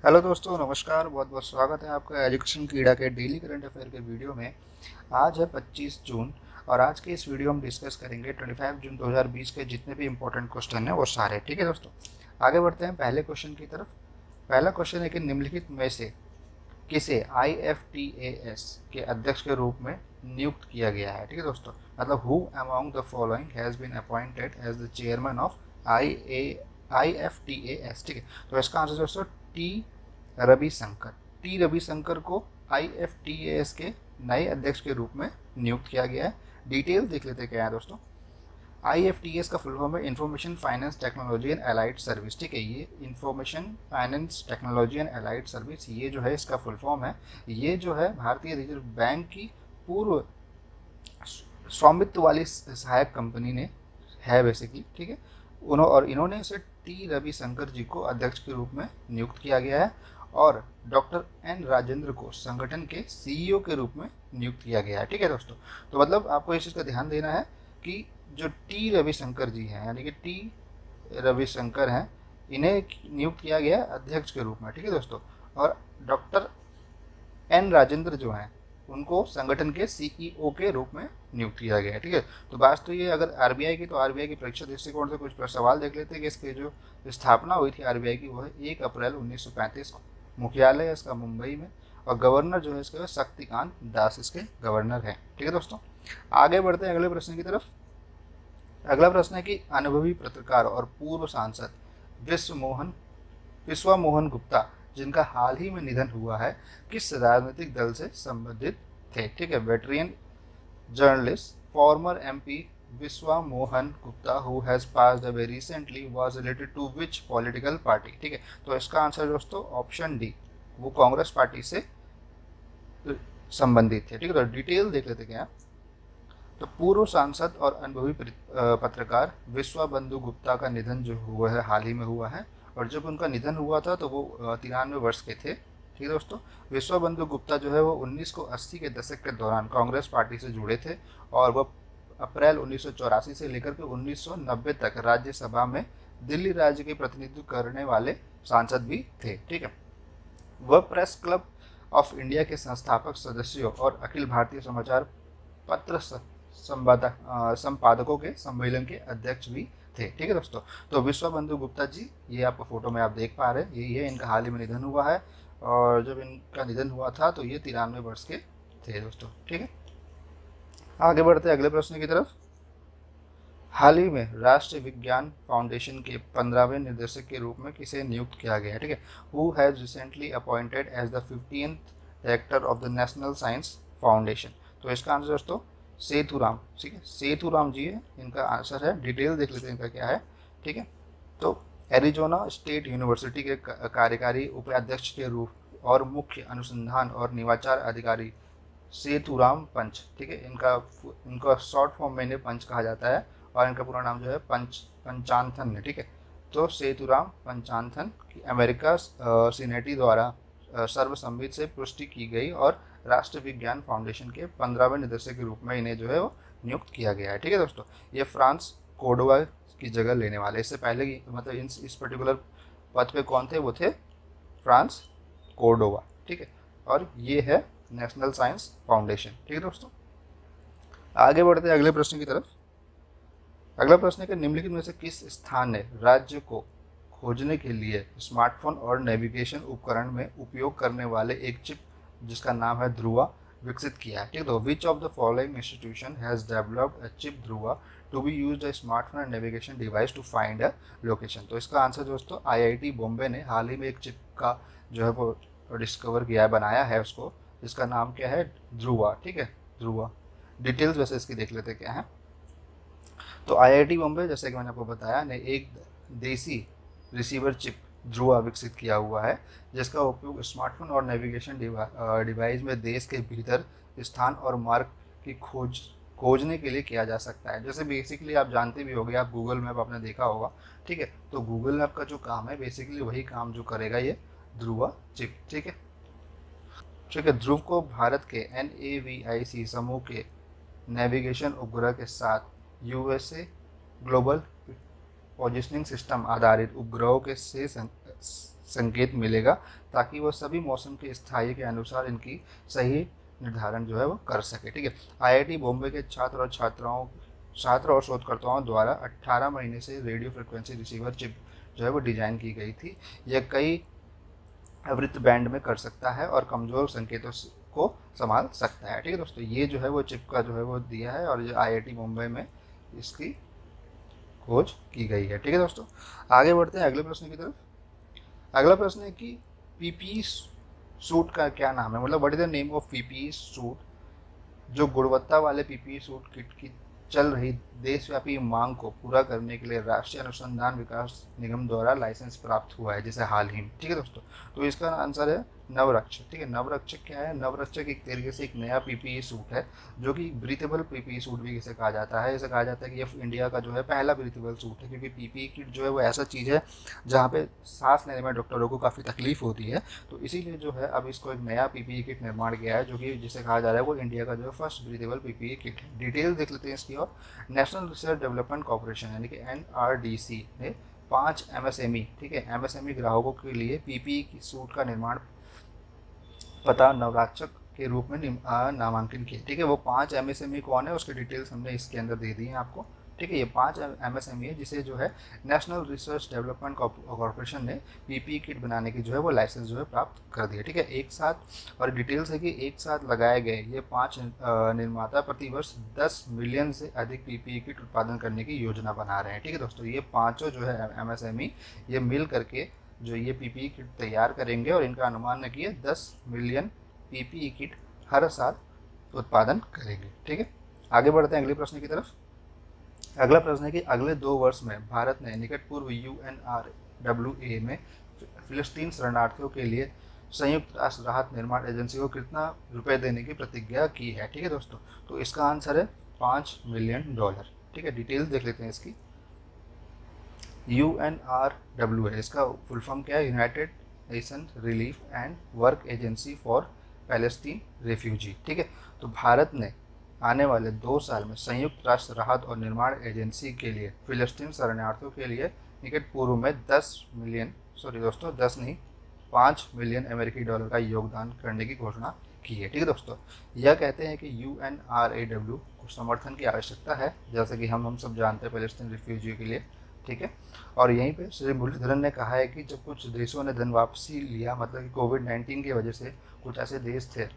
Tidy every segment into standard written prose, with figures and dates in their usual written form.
Hello दोस्तों, नमस्कार। बहुत बहुत स्वागत है आपका एजुकेशन कीड़ा के डेली करंट अफेयर के वीडियो में। आज है 25 जून और आज के इस वीडियो में डिस्कस करेंगे 25 जून 2020 के जितने भी इंपॉर्टेंट क्वेश्चन हैं वो सारे। ठीक है दोस्तों, आगे बढ़ते हैं पहले क्वेश्चन की तरफ। पहला क्वेश्चन है कि निम्नलिखित में से किसे IFTAS के अध्यक्ष के रूप में नियुक्त किया गया है। ठीक है दोस्तों, मतलब who among the following has been appointed as the chairman of IFTAS। ठीक है, तो इसका आंसर दोस्तों रविशंकर। रविशंकर को IFTAS के नए अध्यक्ष के रूप में नियुक्त किया गया है। डिटेल देख लेते क्या है दोस्तों। IFTS का फुल फॉर्म है information finance technology and allied service. ठीक है, ये information finance technology and allied service, ये जो है इसका फुल फॉर्म है। ये जो है भारतीय रिजर्व बैंक की पूर्व स्वामित्व वाली सहायक कंपनी ने है बेसिकली। ठीक है, इन्होंने इसे रविशंकर जी को अध्यक्ष के रूप में नियुक्त किया गया है और डॉक्टर एन राजेंद्र को संगठन के CEO के रूप में नियुक्त किया गया है। ठीक है दोस्तों, तो मतलब आपको इस चीज़ का ध्यान देना है कि जो रविशंकर जी हैं, यानी कि रविशंकर हैं, इन्हें नियुक्त किया गया है अध्यक्ष के रूप में। ठीक है दोस्तों, और डॉक्टर एन राजेंद्र जो हैं उनको संगठन के CEO के रूप में नियुक्त किया गया है। ठीक है, तो बात तो ये, अगर RBI की, तो RBI की परीक्षा दृष्टिकोण से कुछ सवाल देख लेते हैं कि इसकी जो स्थापना हुई थी RBI की वो है 1 अप्रैल 1935 को। मुख्यालय है इसका मुंबई में और गवर्नर जो है इसके शक्तिकांत दास इसके गवर्नर हैं। ठीक है दोस्तों, आगे बढ़ते हैं अगले प्रश्न की तरफ। अगला प्रश्न है कि अनुभवी पत्रकार और पूर्व सांसद विश्वा मोहन गुप्ता, जिनका हाल ही में निधन हुआ है, किस राजनीतिक दल से संबंधित थे। ठीक है, वेटरियन journalist former MP Vishwa Mohan Gupta who has passed away recently was related to which political party. ठीक है, तो इसका आंसर दोस्तों ऑप्शन डी, वो कांग्रेस पार्टी से संबंधित थे। ठीक है, तो डिटेल देख लेते क्या। तो पूर्व सांसद और अनुभवी पत्रकार विश्वा बंधु गुप्ता का निधन जो हुआ है हाल ही में हुआ है, और जब उनका निधन हुआ था तो वो 93 वर्ष के थे। ठीक है दोस्तों, विश्वा बंधु गुप्ता जो है वो 1980 के दशक के दौरान कांग्रेस पार्टी से जुड़े थे और वह अप्रैल 1984 से लेकर के 1990 तक राज्यसभा में दिल्ली राज्य के प्रतिनिधित्व करने वाले सांसद भी थे। ठीक है, वह प्रेस क्लब ऑफ इंडिया के संस्थापक सदस्यों और अखिल भारतीय समाचार पत्र संपादकों के सम्मेलन के अध्यक्ष भी थे। ठीक है दोस्तों, तो विश्वा बंधु गुप्ता जी, ये आपको फोटो में आप देख पा रहे हैं, यही है, इनका हाल ही में निधन हुआ है और जब इनका निधन हुआ था तो ये 93 वर्ष के थे दोस्तों। ठीक है, आगे बढ़ते हैं अगले प्रश्न की तरफ। हाल ही में राष्ट्रीय विज्ञान फाउंडेशन के 15वें निदेशक के रूप में किसे नियुक्त किया गया है। ठीक है, who has recently appointed as the 15th director of the National Science Foundation. तो इसका आंसर दोस्तों सेतुराम। ठीक है, सेतुराम जी है, इनका आंसर है। डिटेल देख लेते हैं इनका क्या है। ठीक है, तो एरिजोना स्टेट यूनिवर्सिटी के कार्यकारी उपाध्यक्ष के रूप और मुख्य अनुसंधान और नवाचार अधिकारी सेतुराम पंच। ठीक है, इनका शॉर्ट फॉर्म में इन्हें पंच कहा जाता है और इनका पूरा नाम जो है पंचानथन है। ठीक है, तो सेतुराम पंचानथन की अमेरिका सीनेटी द्वारा सर्वसम्मति से पुष्टि की गई और राष्ट्रीय विज्ञान फाउंडेशन के 15वें निदेशक के रूप में इन्हें जो है वो नियुक्त किया गया है। ठीक है दोस्तों, ये फ्रांस कोर्डोवा की जगह लेने वाले, इससे पहले की मतलब इस पर्टिकुलर पद पे कौन थे, वो थे फ्रांस कोर्डोवा। ठीक है, और ये है नेशनल साइंस फाउंडेशन। ठीक है दोस्तों, आगे बढ़ते हैं अगले प्रश्न की तरफ। अगला प्रश्न है कि निम्नलिखित में से किस स्थान ने राज्य को खोजने के लिए स्मार्टफोन और नेविगेशन उपकरण में उपयोग करने वाले एक चिप जिसका नाम है ध्रुवा विकसित किया है। ठीक है, तो which of the following institution has developed a chip Dhruva to be used a smartphone and navigation device to find a location. तो इसका आंसर दोस्तों IIT बॉम्बे ने हाल ही में एक चिप का जो है वो डिस्कवर किया है, बनाया है उसको, जिसका नाम क्या है ध्रुवा। ठीक है, ध्रुवा। डिटेल्स वैसे इसकी देख लेते क्या है। तो IIT बॉम्बे, जैसे कि मैंने आपको बताया, ने एक देसी रिसीवर चिप ध्रुवा विकसित किया हुआ है जिसका उपयोग स्मार्टफोन और नेविगेशन डिवाइस में देश के भीतर स्थान और मार्ग की खोजने के लिए किया जा सकता है। जैसे बेसिकली आप जानते भी होंगे, आप गूगल मैप आपने देखा होगा। ठीक है, तो गूगल मैप का जो काम है बेसिकली वही काम जो करेगा ये ध्रुवा चिप। ठीक है, ठीक है, ध्रुव को भारत के NAVIC समूह के नेविगेशन उपग्रह के साथ USA ग्लोबल पोजिशनिंग सिस्टम आधारित उपग्रहों के संकेत मिलेगा, ताकि वो सभी मौसम के स्थायी के अनुसार इनकी सही निर्धारण जो है वो कर सके। ठीक है, आईआईटी बॉम्बे के छात्र और शोधकर्ताओं द्वारा 18 महीने से रेडियो फ्रिक्वेंसी रिसीवर चिप जो है वो डिजाइन की गई थी। यह कई आवृत्ति बैंड में कर सकता है और कमजोर संकेतों को संभाल सकता है। ठीक है दोस्तों, ये जो है वो चिप का जो है वो दिया है और ये आईआईटी मुंबई में इसकी खोज की गई है। ठीक है दोस्तों, आगे बढ़ते हैं अगले प्रश्न की तरफ। अगला प्रश्न है कि पीपीई सूट का क्या नाम है, मतलब what is the name of PPE suit जो गुणवत्ता वाले पीपीई सूट किट की चल रही देशव्यापी मांग को पूरा करने के लिए राष्ट्रीय अनुसंधान विकास निगम द्वारा लाइसेंस प्राप्त हुआ है, जैसे हाल ही में। ठीक है दोस्तों, तो इसका आंसर है नवरक्षक। ठीक है, नवरक्षक क्या है? नवरक्षक एक तरीके से एक नया पीपीई सूट है, जो कि ब्रीथेबल पीपीई सूट भी इसे कहा जाता है। इसे कहा जाता है कि ये इंडिया का जो है पहला ब्रीथेबल सूट है, क्योंकि पीपीई किट जो है वो ऐसा चीज़ है जहाँ पे सांस लेने में डॉक्टरों को काफ़ी तकलीफ होती है, तो इसीलिए जो है अब इसको एक नया पीपीई किट निर्माण किया है, जो कि जिसे कहा जा रहा है वो इंडिया का जो है फर्स्ट ब्रीथेबल पीपीई किट है। डिटेल देख लेते हैं इसकी। और नेशनल रिसर्च डेवलपमेंट कॉर्पोरेशन यानी कि एनआरडीसी ने 5 एमएसएमई, ठीक है, एमएसएमई ग्राहकों के लिए पीपीई सूट का निर्माण पता नवराक्षक के रूप में नामांकन किया। ठीक है, वो 5 एमएसएमई कौन है उसके डिटेल्स हमने इसके अंदर दे दी हैं आपको। ठीक है, ये 5 एमएसएमई है जिसे जो है नेशनल रिसर्च डेवलपमेंट कॉर्पोरेशन ने पीपीई किट बनाने की जो है वो लाइसेंस जो है प्राप्त कर दिया। ठीक है, एक साथ, और डिटेल्स है कि एक साथ लगाए गए ये 5 निर्माता प्रतिवर्ष 10 मिलियन से अधिक पीपीई किट उत्पादन करने की योजना बना रहे हैं। ठीक है दोस्तों, ये पाँचों जो है एमएसएमई ये मिल करके जो ये पीपीई किट तैयार करेंगे और इनका अनुमान है कि 10 मिलियन पीपीई किट हर साल उत्पादन करेंगे। ठीक है, आगे बढ़ते हैं अगले प्रश्न की तरफ। अगला प्रश्न है कि अगले 2 वर्ष में भारत ने निकट पूर्व यूएनआरडब्ल्यूए में फिलिस्तीन शरणार्थियों के लिए संयुक्त राष्ट्र राहत निर्माण एजेंसी को कितना रुपए देने की प्रतिज्ञा की है। ठीक है दोस्तों, तो इसका आंसर है $5 मिलियन। ठीक है, डिटेल्स देख लेते हैं इसकी। UNRWA इसका फुल फॉर्म क्या है? United nation relief and work agency for Palestine refugee. ठीक है, तो भारत ने आने वाले 2 साल में संयुक्त राष्ट्र राहत और निर्माण एजेंसी के लिए फिलिस्तीन शरणार्थियों के लिए निकट पूर्व में 10 मिलियन, सॉरी दोस्तों 10 नहीं, $5 मिलियन अमेरिकी डॉलर का योगदान करने की घोषणा की है। ठीक है दोस्तों, यह कहते हैं कि UNRAW को समर्थन की आवश्यकता है, जैसे कि हम सब जानते हैं फिलिस्तीन रिफ्यूजी के लिए। ठीक है, और यहीं पे श्री मुरलीधरन ने कहा है कि जब कुछ देशों ने धन वापसी लिया, मतलब कि कोविड-19 की वजह से कुछ ऐसे देश थे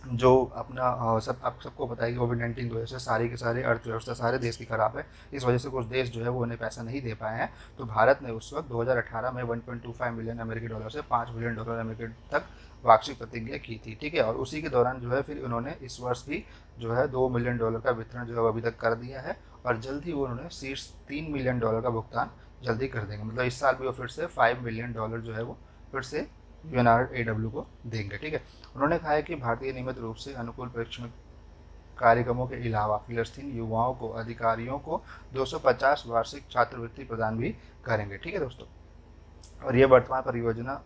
जो अपना आप सबको पता है कि कोविड-19 की वजह से सारी के सारी अर्थव्यवस्था सारे देश की खराब है। इस वजह से कुछ देश जो है वो उन्हें पैसा नहीं दे पाए हैं, तो भारत ने उस वक्त 2018 में 1.25 मिलियन अमेरिकी डॉलर से $5 मिलियन अमेरिकी तक वार्षिक प्रतिज्ञा की थी। ठीक है, और उसी के दौरान जो है फिर उन्होंने इस वर्ष भी जो है $2 मिलियन का वितरण जो है अभी तक कर दिया है, और जल्द ही वो उन्होंने शीर्ष $3 मिलियन का भुगतान जल्दी कर देंगे। मतलब इस साल भी वो फिर से $5 मिलियन जो है वो फिर से UNRAW को देंगे। ठीक है, उन्होंने कहा है कि भारतीय नियमित रूप से अनुकूल प्रेक्षण कार्यक्रमों के अलावा फिलिस्तीन युवाओं को अधिकारियों को 250 वार्षिक छात्रवृत्ति प्रदान भी करेंगे। ठीक है दोस्तों, और ये वर्तमान परियोजना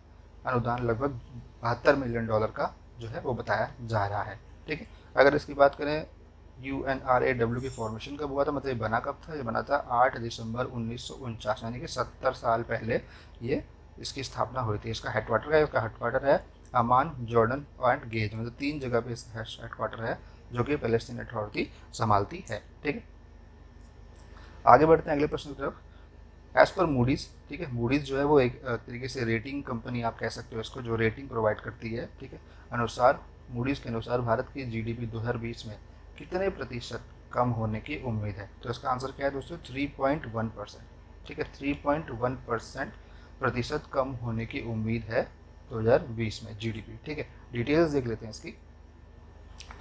अनुदान लगभग $72 मिलियन का जो है वो बताया जा रहा है। ठीक है, अगर इसकी बात करें UNRAW की फॉर्मेशन कब हुआ था, मतलब ये बना कब था? ये बना था 8 दिसंबर 1949, यानी कि 70 साल पहले ये इसकी स्थापना हुई थी। इसका हेडक्वार्टर है अमान, जॉर्डन एंड गेज, मतलब 3 जगह पे इसका हेडक्वार्टर है, जो कि पैलेस्टीन अथॉरिटी संभालती है। ठीक है, आगे बढ़ते हैं अगले प्रश्न की तरफ। एज पर मूडीज, ठीक है, मूडीज जो है वो एक तरीके से रेटिंग कंपनी आप कह सकते हो इसको, जो रेटिंग प्रोवाइड करती है। ठीक है, अनुसार मूडीज के अनुसार भारत की जीडीपी 2020 में कितने प्रतिशत कम होने की उम्मीद है? तो इसका आंसर क्या है दोस्तों? 3.1%। ठीक है, 3.1% प्रतिशत कम होने की उम्मीद है 2020 में जीडीपी। ठीक है, डिटेल्स देख लेते हैं इसकी।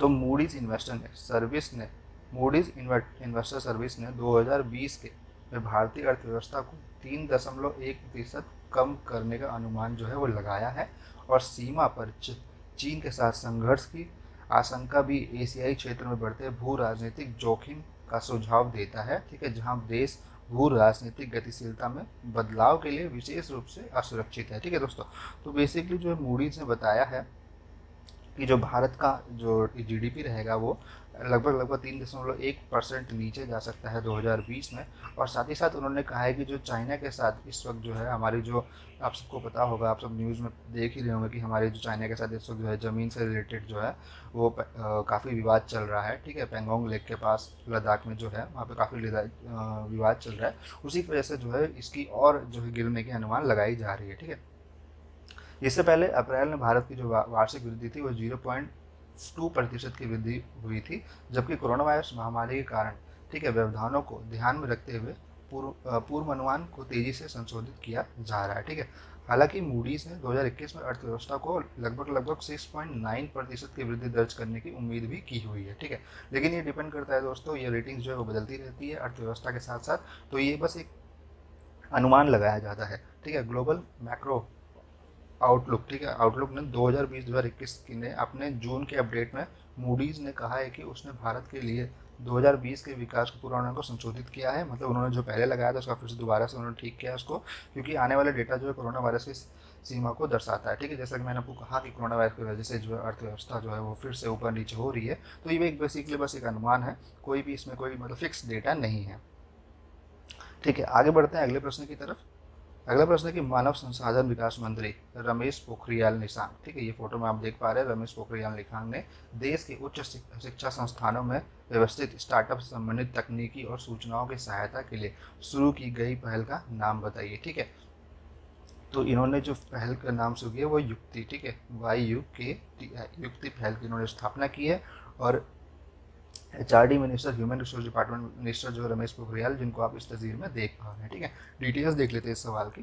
तो मूडीज इन्वेस्टर सर्विस ने 2020 के में भारतीय अर्थव्यवस्था को 3.1% कम करने का अनुमान जो है वो लगाया है, और सीमा पर चीन के साथ संघर्ष की आशंका भी एशियाई क्षेत्र में बढ़ते भू राजनीतिक जोखिम का सुझाव देता है। ठीक है, जहां देश भू राजनीतिक गतिशीलता में बदलाव के लिए विशेष रूप से असुरक्षित है। ठीक है दोस्तों, तो बेसिकली जो है मूडीज ने बताया है कि जो भारत का जो जीडीपी रहेगा वो लगभग 3.1% नीचे जा सकता है 2020 में। और साथ ही साथ उन्होंने कहा है कि जो चाइना के साथ इस वक्त जो है हमारी जो, आप सबको पता होगा, आप सब न्यूज़ में देख ही रहे होंगे कि हमारे जो चाइना के साथ इस वक्त जो है ज़मीन से रिलेटेड जो है वो काफ़ी विवाद चल रहा है, ठीक है। पेंगोंग लेक के पास लद्दाख में जो है वहाँ पे काफ़ी विवाद चल रहा है। उसी की वजह से जो है इसकी और जो है गिरने की अनुमान लगाई जा रही है, ठीक है। इससे पहले अप्रैल में भारत की जो वार्षिक वृद्धि थी वो 0.2% की वृद्धि हुई थी, जबकि कोरोना वायरस महामारी के कारण, ठीक है, व्यवधानों को ध्यान में रखते हुए पूर्व अनुमान को तेजी से संशोधित किया जा रहा है, ठीक है। हालांकि मूडीज ने 2021 में अर्थव्यवस्था को लगभग 6.9% की वृद्धि दर्ज करने की उम्मीद भी की हुई है, ठीक है। लेकिन ये डिपेंड करता है दोस्तों, ये रेटिंग्स जो है वो बदलती रहती है अर्थव्यवस्था के साथ साथ, तो ये बस एक अनुमान लगाया जाता है, ठीक है। ग्लोबल मैक्रो आउटलुक, ठीक है, आउटलुक ने 2020-2021 ने अपने जून के अपडेट में मूडीज ने कहा है कि उसने भारत के लिए 2020 के विकास के पूर्वानुमान को संशोधित किया है। मतलब उन्होंने जो पहले लगाया था उसका फिर से दोबारा से उन्होंने ठीक किया उसको, क्योंकि आने वाला डेटा जो है कोरोना वायरस की सीमा को दर्शाता है, ठीक है। जैसा कि मैंने आपको कहा कि कोरोना वायरस की वजह से जो है अर्थव्यवस्था जो है वो फिर से ऊपर नीचे हो रही है, तो ये एक बेसिकली बस एक अनुमान है, कोई भी इसमें कोई मतलब फिक्स डेटा नहीं है, ठीक है। आगे बढ़ते हैं अगले प्रश्न की तरफ। अगला प्रश्न है कि मानव संसाधन विकास मंत्री रमेश पोखरियाल निशंक, ठीक है, ये फोटो में आप देख पा रहे हैं, रमेश पोखरियाल निशंक ने देश के उच्च शिक्षा संस्थानों में व्यवस्थित स्टार्टअप से संबंधित तकनीकी और सूचनाओं की सहायता के लिए शुरू की गई पहल का नाम बताइए, ठीक है। तो इन्होंने जो पहल का नाम शुरू किया वो युक्ति, ठीक है, YUKTI, युक्ति पहल की इन्होंने स्थापना की है। और HRD minister, human resource department minister जो रमेश पोखरियाल, जिनको आप इस तस्वीर में देख पा रहे हैं, ठीक है। डिटेल्स देख लेते हैं इस सवाल की,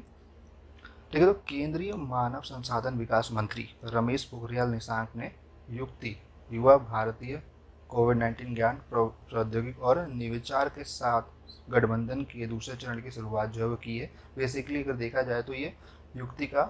ठीक है। तो केंद्रीय मानव संसाधन विकास मंत्री रमेश पोखरियाल निशंक ने युक्ति युवा भारतीय कोविड-19 ज्ञान प्रौद्योगिकी और नवाचार के साथ गठबंधन के दूसरे चरण की शुरुआत जो है वो की है। बेसिकली अगर देखा जाए तो ये युक्ति का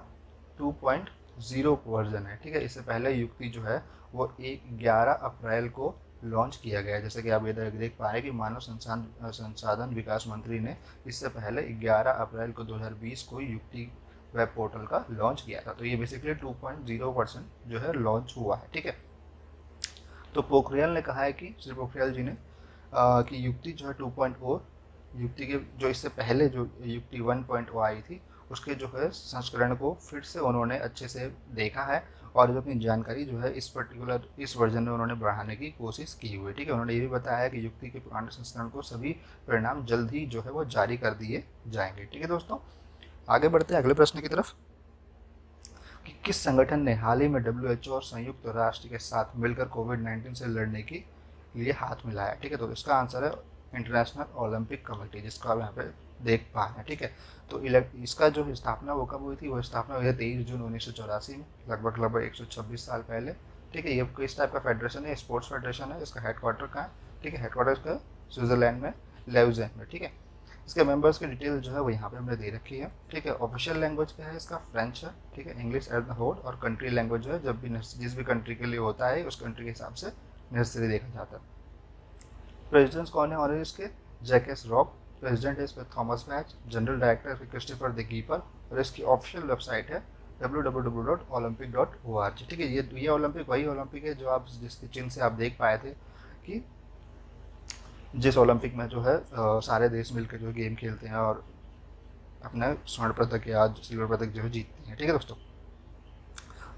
2.0 वर्जन है, ठीक है। इससे पहले युक्ति जो है वो 11 अप्रैल को लॉन्च किया गया है। जैसे कि आप ये देख पा रहे हैं कि मानव संसाधन विकास मंत्री ने इससे पहले 11 अप्रैल को 2020 को युक्ति वेब पोर्टल का लॉन्च किया था। तो ये बेसिकली 2.0% जो है लॉन्च हुआ है, ठीक है। तो पोखरियाल ने कहा है कि श्री पोखरियाल जी ने कि युक्ति जो है 2.0, युक्ति के जो इससे पहले जो युक्ति 1.0 आई थी उसके जो है संस्करण को फिर से उन्होंने अच्छे से देखा है और जो अपनी जानकारी जो है इस वर्जन में उन्होंने बढ़ाने की कोशिश की हुई है, ठीक है। उन्होंने ये भी बताया है कि युक्ति के पुराने संस्करण को सभी परिणाम जल्द ही जो है वो जारी कर दिए जाएंगे, ठीक है दोस्तों। आगे बढ़ते हैं अगले प्रश्न की तरफ कि किस संगठन ने हाल ही में WHO और संयुक्त राष्ट्र के साथ मिलकर कोविड-19 से लड़ने के लिए हाथ मिलाया, ठीक है। तो इसका आंसर है इंटरनेशनल ओलंपिक कमेटी, जिसको आप यहाँ पे देख पा रहे हैं, ठीक है। तो इसका जो स्थापना वो कब हुई थी, वो स्थापना हुई है 23 जून 1984 में, लगभग 126 साल पहले, ठीक है। ये किस टाइप का फेडरेशन है, स्पोर्ट्स फेडरेशन है। इसका हेडक्वार्टर कहाँ है, ठीक है, हेडक्वार्टर इसका स्विट्जरलैंड में लेवजेन में, ठीक है। इसके मेंबर्स की डिटेल जो है वो यहाँ पे हमने दे रखी है, ठीक है। ऑफिशियल लैंग्वेज क्या है इसका, फ्रेंच है, ठीक है, इंग्लिश एज द होल। और कंट्री लैंग्वेज जो है जब भी जिस भी कंट्री के लिए होता है उस कंट्री के हिसाब से नेसेसरी देखा जाता है। प्रेसिडेंट्स कौन है और इसके, जैकेस रॉक, प्रेसिडेंट है इसका थॉमस बैच, जनरल डायरेक्टर है क्रिस्टोफर द कीपर। और इसकी ऑफिशियल वेबसाइट है www.olympic.org, ठीक है। ये ओलंपिक वही ओलंपिक है जो आप जिसके चिन्ह से आप देख पाए थे कि जिस ओलंपिक में जो है सारे देश मिलकर जो गेम खेलते हैं और अपना स्वर्ण पदक या सिल्वर पदक जो है जीतते हैं, ठीक है दोस्तों।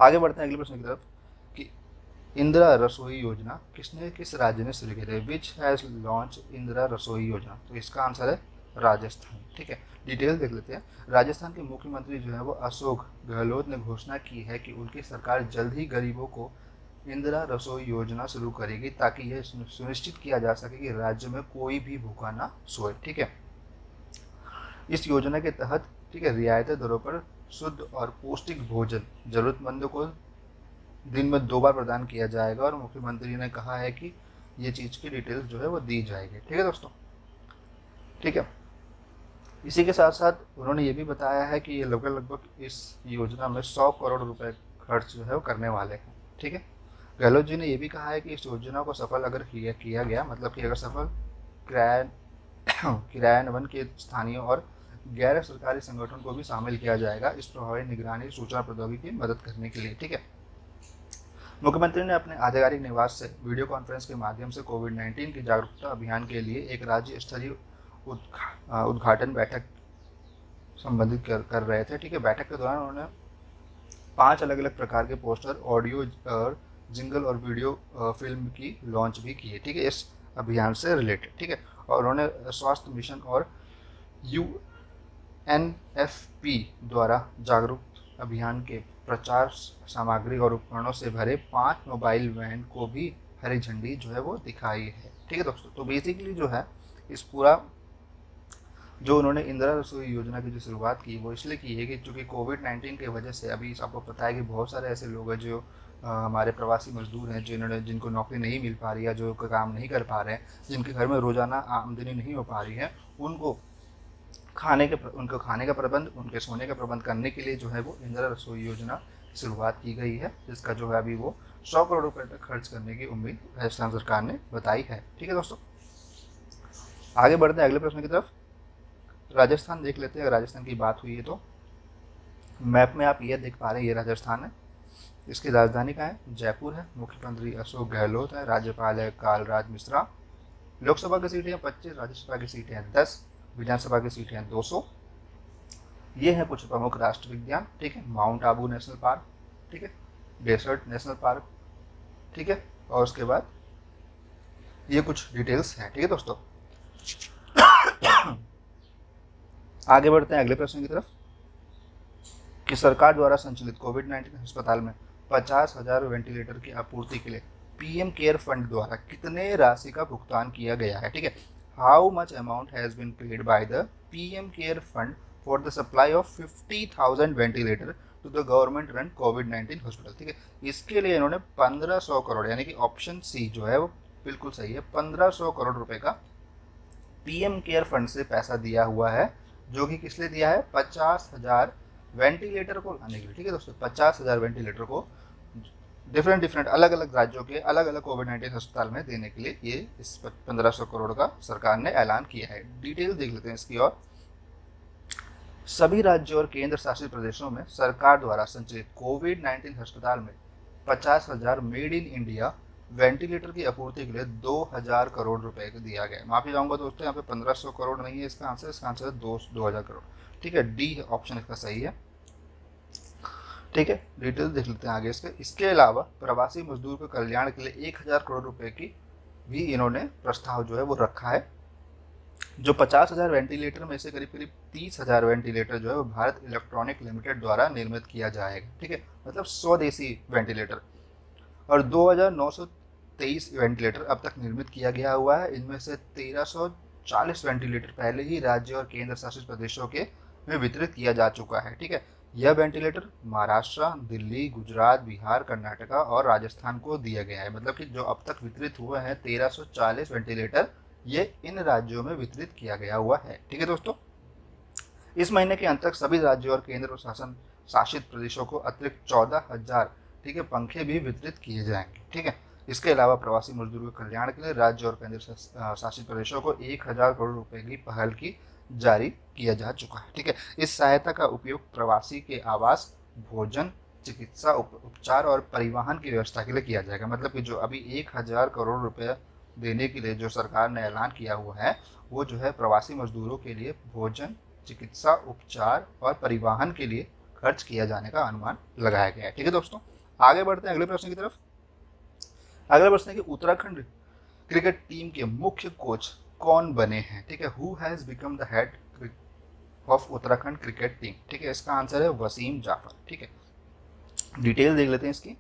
आगे बढ़ते हैं अगले प्रश्न की तरफ कि इंदिरा रसोई योजना किस राज्य ने शुरू की थी, विच हैज़ लॉन्च इंदिरा रसोई योजना। तो इसका आंसर है राजस्थान, ठीक है। डिटेल देख लेते हैं। राजस्थान के मुख्यमंत्री जो है वो अशोक गहलोत ने घोषणा की है कि उनकी सरकार जल्द ही गरीबों को इंदिरा रसोई योजना शुरू करेगी ताकि यह सुनिश्चित किया जा सके कि राज्य में कोई भी भूखा ना सोए, ठीक है। इस योजना के तहत, ठीक है, रियायती दरों पर शुद्ध और पौष्टिक भोजन जरूरतमंदों को दिन में 2 बार प्रदान किया जाएगा और मुख्यमंत्री ने कहा है कि ये चीज़ की डिटेल्स जो है वो दी जाएगी, ठीक है दोस्तों, ठीक है। इसी के साथ साथ उन्होंने ये भी बताया है कि ये लगभग इस योजना में 100 करोड़ रुपए खर्च जो है वो करने वाले हैं, ठीक है। गहलोत जी ने यह भी कहा है कि इस योजना को सफल अगर किया गया, मतलब कि अगर सफल क्रियान्वयन के स्थानीय और गैर सरकारी संगठन को भी शामिल किया जाएगा इस प्रभावी निगरानी सूचना प्रौद्योगिकी की मदद करने के लिए, ठीक है। मुख्यमंत्री ने अपने आधिकारिक निवास से वीडियो कॉन्फ्रेंस के माध्यम से कोविड-19 की जागरूकता अभियान के लिए एक राज्य स्तरीय उद्घाटन बैठक संबंधित कर रहे थे। ठीक है, बैठक के दौरान उन्होंने 5 अलग अलग प्रकार के पोस्टर, ऑडियो और जिंगल और वीडियो फिल्म की लॉन्च भी की है। ठीक है, इस अभियान से रिलेटेड। ठीक है, और उन्होंने स्वास्थ्य मिशन और यूएनएफपी द्वारा जागरूक अभियान के प्रचार सामग्री और उपकरणों से भरे 5 मोबाइल वैन को भी हरी झंडी जो है वो दिखाई है। ठीक है दोस्तों, तो बेसिकली जो है इस पूरा जो उन्होंने इंदिरा रसोई योजना की जो शुरुआत की वो इसलिए की है कि चूँकि कोविड-19 की वजह से अभी आपको पता है कि बहुत सारे ऐसे लोग हैं जो हमारे प्रवासी मजदूर हैं, जिनको नौकरी नहीं मिल पा रही है, जो काम नहीं कर पा रहे हैं, जिनके घर में रोज़ाना आमदनी नहीं हो पा रही है, उनको खाने का प्रबंध, उनके सोने का प्रबंध करने के लिए जो है वो इंदिरा रसोई योजना की शुरुआत की गई है, जिसका जो है अभी वो 100 करोड़ रुपए तक खर्च करने की उम्मीद राजस्थान सरकार ने बताई है। ठीक है दोस्तों, आगे बढ़ते हैं अगले प्रश्न की तरफ। राजस्थान देख लेते हैं। अगर राजस्थान की बात हुई है तो मैप में आप ये देख पा रहे हैं, ये राजस्थान है। इसकी राजधानी कहाँ है? जयपुर है। मुख्यमंत्री अशोक गहलोत है। राज्यपाल है कालराज मिश्रा। लोकसभा की सीटें हैं 25, राज्यसभा की सीटें हैं 10, विधानसभा की सीटें हैं 200। ये है कुछ प्रमुख राष्ट्रीय उद्यान। ठीक है, माउंट आबू नेशनल पार्क, ठीक है, डेसर्ट नेशनल पार्क, ठीक है, और उसके बाद ये कुछ डिटेल्स हैं। ठीक है दोस्तों, आगे बढ़ते हैं अगले प्रश्न की तरफ कि सरकार द्वारा संचालित कोविड-19 अस्पताल में 50,000 वेंटिलेटर की आपूर्ति के लिए पीएम केयर फंड द्वारा कितने राशि का भुगतान किया गया है? ठीक है, how much amount has been paid by the PM care fund for the supply of 50,000 ventilator to the government run कोविड-19 हॉस्पिटल। ठीक है, इसके लिए इन्होंने 1500 करोड़, यानी कि ऑप्शन सी जो है वो बिल्कुल सही है, 1500 करोड़ रुपए का पीएम केयर फंड से पैसा दिया हुआ है, जो कि किस लिए दिया है? 50,000 वेंटिलेटर को लाने के लिए। ठीक है दोस्तों, 50,000 वेंटिलेटर को डिफरेंट अलग अलग राज्यों के अलग अलग कोविड-19 अस्पताल में देने के लिए ये इस 1500 करोड़ का सरकार ने ऐलान किया है। डिटेल देख लेते हैं इसकी। और सभी राज्यों और केंद्र शासित प्रदेशों में सरकार द्वारा संचालित कोविड-19 अस्पताल में 50,000 मेड इन इंडिया वेंटिलेटर की आपूर्ति के लिए 2,000 करोड़ रुपए को दिया गया है। माफी चाहूंगा दोस्तों, यहाँ पे 1500 करोड़ नहीं है इसका आंसर है 2,000 करोड़। ठीक है, डी ऑप्शन इसका सही है। ठीक है, डिटेल देख लेते हैं आगे इसके अलावा प्रवासी मजदूर के कल्याण के लिए 1,000 करोड़ रुपए की भी इन्होंने प्रस्ताव जो है वो रखा है। जो 50,000 वेंटिलेटर में से करीब करीब 30,000 वेंटिलेटर जो है वो भारत इलेक्ट्रॉनिक लिमिटेड द्वारा निर्मित किया जाएगा। ठीक है, मतलब स्वदेशी वेंटिलेटर। और 2,923 वेंटिलेटर अब तक निर्मित किया गया हुआ है। इनमें से 1,340 वेंटिलेटर पहले ही राज्य और केंद्र शासित प्रदेशों के में वितरित किया जा चुका है। ठीक है, यह वेंटिलेटर महाराष्ट्र, दिल्ली, गुजरात, बिहार, कर्नाटका और राजस्थान को दिया गया है। मतलब कि जो अब तक वितरित हुए हैं 1,340 वेंटिलेटर, ये इन राज्यों में वितरित किया गया हुआ है। ठीक है दोस्तों, इस महीने के अंत तक सभी राज्यों और केंद्र शासन शासित प्रदेशों को अतिरिक्त 14,000 ठीक है पंखे भी वितरित किए जाएंगे। ठीक है, इसके अलावा प्रवासी मजदूरों के कल्याण के लिए राज्य और केंद्र शासित प्रदेशों को 1,000 करोड़ रुपए की पहल की जारी किया जा चुका है। ठीक है, इस सहायता का उपयोग प्रवासी के आवास, भोजन, चिकित्सा उपचार और परिवहन की व्यवस्था के लिए किया जाएगा। मतलब कि जो अभी 1,000 करोड़ रुपए देने के लिए जो सरकार ने ऐलान किया हुआ है, वो जो है प्रवासी मजदूरों के लिए भोजन, चिकित्सा उपचार और परिवहन के लिए खर्च किया जाने का अनुमान लगाया गया है। ठीक है दोस्तों, आगे बढ़ते हैं अगले प्रश्न की तरफ। अगला प्रश्न है कि उत्तराखंड क्रिकेट टीम के मुख्य कोच कौन बने हैं? ठीक है, who has become the head of Uttarakhand cricket team? ठीक है, इसका आंसर है वसीम जाफर। ठीक है, डिटेल देख लेते हैं इसकी।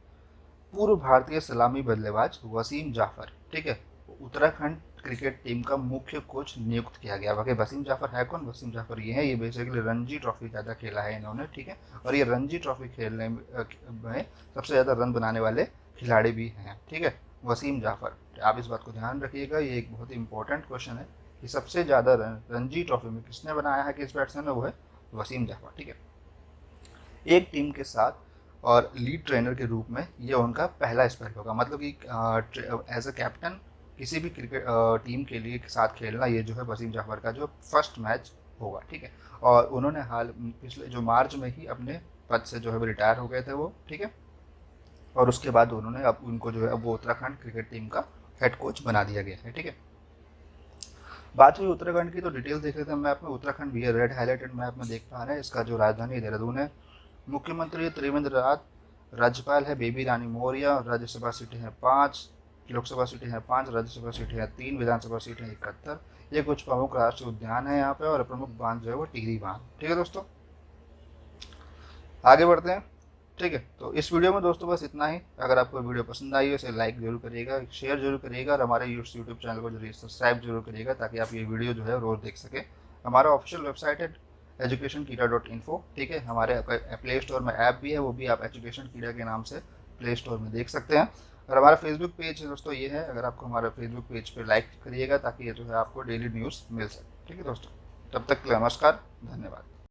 पूर्व भारतीय सलामी बल्लेबाज वसीम जाफर, ठीक है, उत्तराखंड क्रिकेट टीम का मुख्य कोच नियुक्त किया गया। बाकी वसीम जाफर है कौन? वसीम जाफर ये है, ये बेसिकली रणजी ट्रॉफी ज़्यादा खेला है इन्होंने। ठीक है, और ये रणजी ट्रॉफी खेलने में सबसे ज़्यादा रन बनाने वाले खिलाड़ी भी हैं। ठीक है, वसीम जाफर, आप इस बात को ध्यान रखिएगा, ये एक बहुत ही इंपॉर्टेंट क्वेश्चन है कि सबसे ज़्यादा रन रणजी ट्रॉफी में किसने बनाया है, किस बैट्समैन ने? वो है वसीम जाफर। ठीक है, एक टीम के साथ और लीड ट्रेनर के रूप में ये उनका पहला स्पेल होगा। मतलब कि एज अ कैप्टन किसी भी क्रिकेट टीम के लिए साथ खेलना, ये जो है वसीम जाफर का जो फर्स्ट मैच होगा। ठीक है, और उन्होंने हाल पिछले जो मार्च में ही अपने पद से जो है रिटायर हो गए थे वो। ठीक है, और उसके बाद उन्होंने अब उनको जो है अब वो उत्तराखंड क्रिकेट टीम का हेड कोच बना दिया गया है। ठीक है, बात हुई उत्तराखंड की, तो डिटेल्स देख लेते हैं मैप में। उत्तराखंड भी रेड हाईलाइटेड मैप में देख पा रहे हैं। इसका जो राजधानी देहरादून है, मुख्यमंत्री त्रिवेंद्र रावत, राज्यपाल है बेबी रानी मौर्य, राज्यसभा सीटें हैं 5, लोकसभा सीटें हैं 5, राज्यसभा सीटें हैं 3, विधानसभा सीटें 71। ये कुछ प्रमुख राष्ट्रीय उद्यान है यहाँ पे, और प्रमुख बांध जो है वो टिहरी बांध। ठीक है दोस्तों, आगे बढ़ते हैं। ठीक है, तो इस वीडियो में दोस्तों बस इतना ही। अगर आपको वीडियो पसंद आई हो इसे लाइक जरूर करिएगा, शेयर जरूर करिएगा, और हमारे यूट्यूब चैनल को जरूर सब्सक्राइब जरूर करिएगा, ताकि आप ये वीडियो जो है रोज़ देख सकें। हमारा ऑफिशियल वेबसाइट है educationkida.info। ठीक है, हमारे प्ले स्टोर में ऐप भी है, वो भी आप एजुकेशन कीड़ा के नाम से प्ले स्टोर में देख सकते हैं। और हमारा फेसबुक पेज है दोस्तों, ये है, अगर आपको हमारे फेसबुक पेज पे लाइक करिएगा, ताकि ये जो है आपको डेली न्यूज़ मिल सके। ठीक है दोस्तों, तब तक के लिए नमस्कार, धन्यवाद।